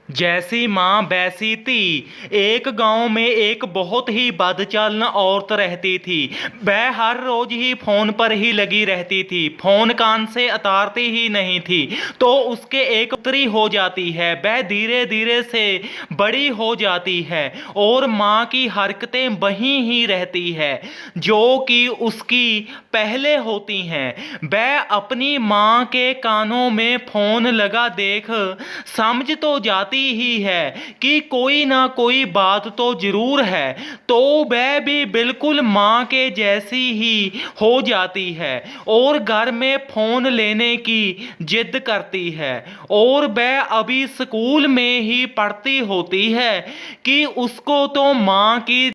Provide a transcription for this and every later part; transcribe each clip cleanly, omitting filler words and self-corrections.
जैसी माँ वैसी थी। एक गांव में एक बहुत ही बदचालन औरत रहती थी। वह हर रोज ही फोन पर ही लगी रहती थी, फोन कान से उतारती ही नहीं थी। तो उसके एक पुत्री हो जाती है। वह धीरे धीरे से बड़ी हो जाती है और माँ की हरकतें वही ही रहती है जो कि उसकी पहले होती हैं। वह अपनी माँ के कानों में फोन लगा देख समझ तो जाती ही है कि कोई ना कोई बात तो जरूर है। तो वह भी बिल्कुल माँ के जैसी ही हो जाती है और घर में फोन लेने की जिद करती है। और वह अभी स्कूल में ही पढ़ती होती है कि उसको तो माँ की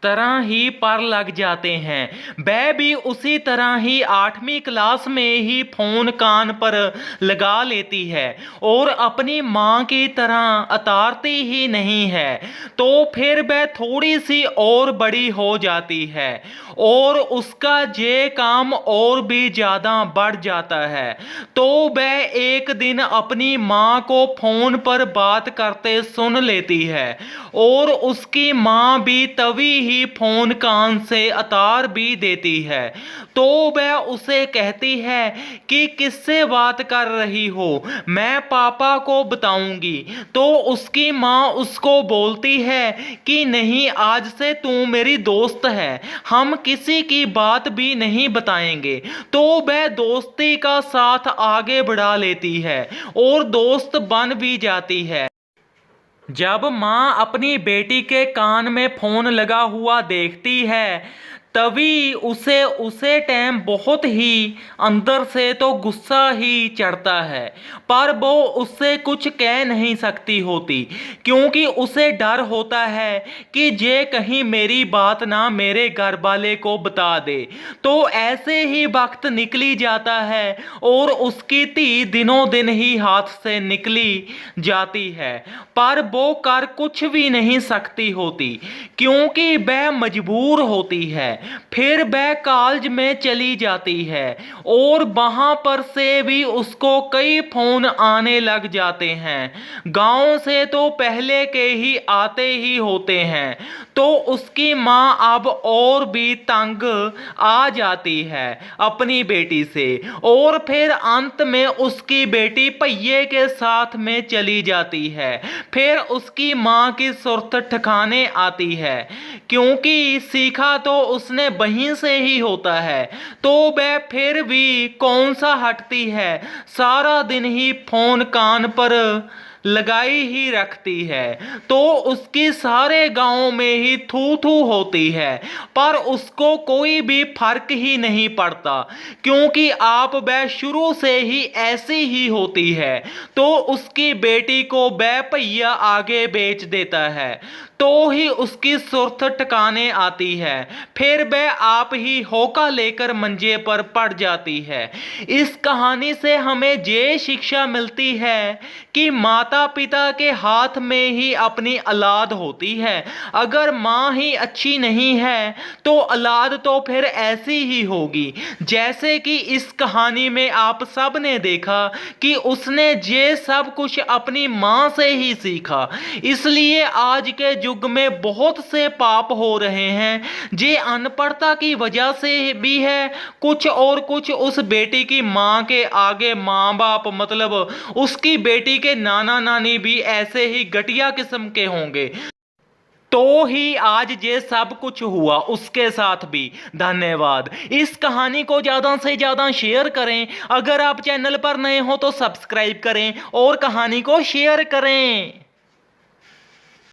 तरह ही पर लग जाते हैं। वह भी उसी तरह ही 8वीं क्लास में ही फोन कान पर लगा लेती है और अपनी माँ की तरह उतारती ही नहीं है। तो फिर वह थोड़ी सी और बड़ी हो जाती है और उसका ये काम और भी ज़्यादा बढ़ जाता है। तो वह एक दिन अपनी माँ को फोन पर बात करते सुन लेती है और उसकी माँ भी तभी ही फोन कान से उतार भी देती है। तो वह उसे कहती है कि किससे बात कर रही हो, मैं पापा को बताऊंगी। तो उसकी माँ उसको बोलती है कि नहीं, आज से तू मेरी दोस्त है, हम किसी की बात भी नहीं बताएंगे। तो वह दोस्ती का साथ आगे बढ़ा लेती है और दोस्त बन भी जाती है। जब माँ अपनी बेटी के कान में फोन लगा हुआ देखती है तभी उसे उसे टाइम बहुत ही अंदर से तो गुस्सा ही चढ़ता है, पर वो उससे कुछ कह नहीं सकती होती क्योंकि उसे डर होता है कि ये कहीं मेरी बात ना मेरे घर वाले को बता दे। तो ऐसे ही वक्त निकली जाता है और उसकी धी दिनों दिन ही हाथ से निकली जाती है, पर वो कर कुछ भी नहीं सकती होती क्योंकि वह मजबूर होती है। फिर वह कॉलेज में चली जाती है और वहां पर से भी उसको कई फोन आने लग जाते हैं। गांव से तो पहले के ही आते ही होते हैं। तो उसकी माँ अब और भी तंग आ जाती है अपनी बेटी से और फिर अंत में उसकी बेटी पहिए के साथ में चली जाती है। फिर उसकी माँ की सुर्त ठिकाने आती है क्योंकि सीखा तो उसने वहीं से ही होता है। तो वह फिर भी कौन सा हटती है, सारा दिन ही फोन कान पर लगाई ही रखती है। तो उसकी सारे गांव में ही थू थू होती है, पर उसको कोई भी फर्क ही नहीं पड़ता क्योंकि आप वह शुरू से ही ऐसी ही होती है। तो उसकी बेटी को वह भैया आगे बेच देता है तो ही उसकी सुर्त ठिकाने आती है। फिर वह आप ही होका लेकर मंजे पर पड़ जाती है। इस कहानी से हमें ये शिक्षा मिलती है कि माता पिता के हाथ में ही अपनी औलाद होती है। अगर माँ ही अच्छी नहीं है तो औलाद तो फिर ऐसी ही होगी। जैसे कि इस कहानी में आप सब ने देखा कि उसने ये सब कुछ अपनी माँ से ही सीखा। इसलिए आज के युग में बहुत से पाप हो रहे हैं। ये अनपढ़ता की वजह से भी है, कुछ और कुछ उस बेटी की माँ के आगे माँ बाप मतलब उसकी बेटी के नाना नानी भी ऐसे ही घटिया किस्म के होंगे। तो ही आज ये सब कुछ हुआ उसके साथ भी। धन्यवाद। इस कहानी को ज़्यादा से ज़्यादा शेयर करें। अगर आप चैनल पर नए हो तो सब्सक्राइब करें और कहानी को शेयर करें।